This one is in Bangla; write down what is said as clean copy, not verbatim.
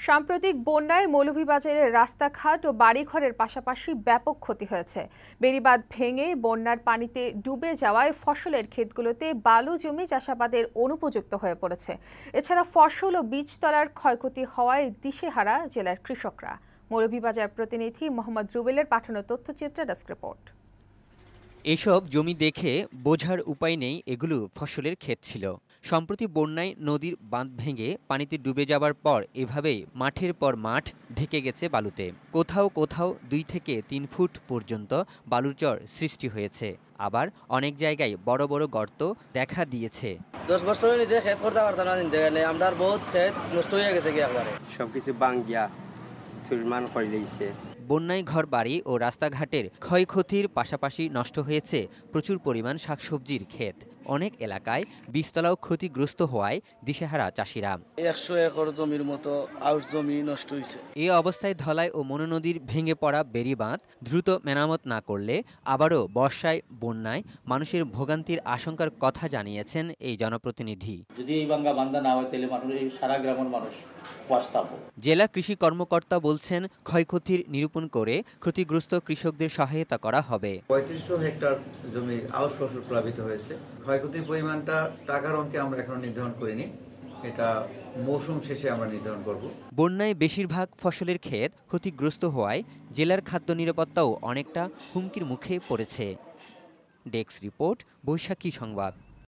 সাম্প্রতিক বন্যায় মৌলভীবাজারের রাস্তাঘাট ও বাড়িঘরের পাশাপাশি ব্যাপক ক্ষতি হয়েছে। বেড়িবাঁধ ভেঙে বন্যার পানিতে ডুবে যাওয়ায় ফসলের ক্ষেতগুলোতে বালু জমে চাষাবাদের অনুপযুক্ত হয়ে পড়েছে। এছাড়া ফসল ও বীজতলার ক্ষয়ক্ষতি হওয়ায় দিশেহারা জেলার কৃষকরা। মৌলভীবাজার প্রতিনিধি মোহাম্মদ রুবেলের পাঠানো তথ্যচিত্রে ডেস্ক রিপোর্ট। এসব জমি দেখে বোঝার উপায় নেই এগুলো ফসলের ক্ষেত ছিল। সম্প্রতি বন্যায় নদীর বাঁধ ভেঙে পানিতে ডুবে যাবার পর এভাবেই মাঠের পর মাঠ ঢেকে গেছে বালুতে। কোথাও কোথাও 2 থেকে 3 ফুট পর্যন্ত বালুর চর সৃষ্টি হয়েছে। আবার অনেক জায়গায় বড় বড় গর্ত দেখা দিয়েছে। 10 বছরের নিজে ক্ষেত করতে পারতাম না, চিনতে গেলে আমরা বহুত ক্ষেত নষ্ট হয়ে গেছে একবারে। সবকিছু বাঙ্গিয়া চুরমান করে দিয়েছে। বন্যায় ঘরবাড়ি ও রাস্তাঘাটের ক্ষয়ক্ষতির পাশাপাশি নষ্ট হয়েছে প্রচুর পরিমাণ শাকসবজির ক্ষেত। অনেক এলাকায় বীজতলাও ক্ষতিগ্রস্ত হওয়ায় দিশেহারা চাষিরা। 100 একর জমির মতো আউশ জমি নষ্ট হয়েছে। এই অবস্থায় ধলাই ও মনু নদীর ভেঙে পড়া বেড়িবাঁধ দ্রুত মেরামত না করলে আবারও বর্ষায় বন্যায় মানুষের ভোগান্তির আশঙ্কার কথা জানিয়েছেন এই জনপ্রতিনিধি। যদি এই বাঙ্গা বান্ধা না হয় তাহলে মানুষ এই সারা গ্রামের মানুষ জেলা কৃষি কর্মকর্তা বলছেন ক্ষয়ক্ষতির নিরূপণ করে ক্ষতিগ্রস্ত কৃষকদের সহায়তা করা হবে। 3500 হেক্টর জমির আউশ ফসল প্লাবিত হয়েছে। ক্ষয়ক্ষতির পরিমাণটা টাকার অঙ্কে আমরা এখনো নির্ধারণ করিনি, এটা মৌসুম শেষে আমরা নির্ধারণ করব। বন্যায় বেশিরভাগ ফসলের ক্ষেত ক্ষতিগ্রস্ত হওয়ায় জেলার খাদ্য নিরাপত্তাও অনেকটা হুমকির মুখে পড়েছে। ডেস্ক রিপোর্ট, বৈশাখী সংবাদ।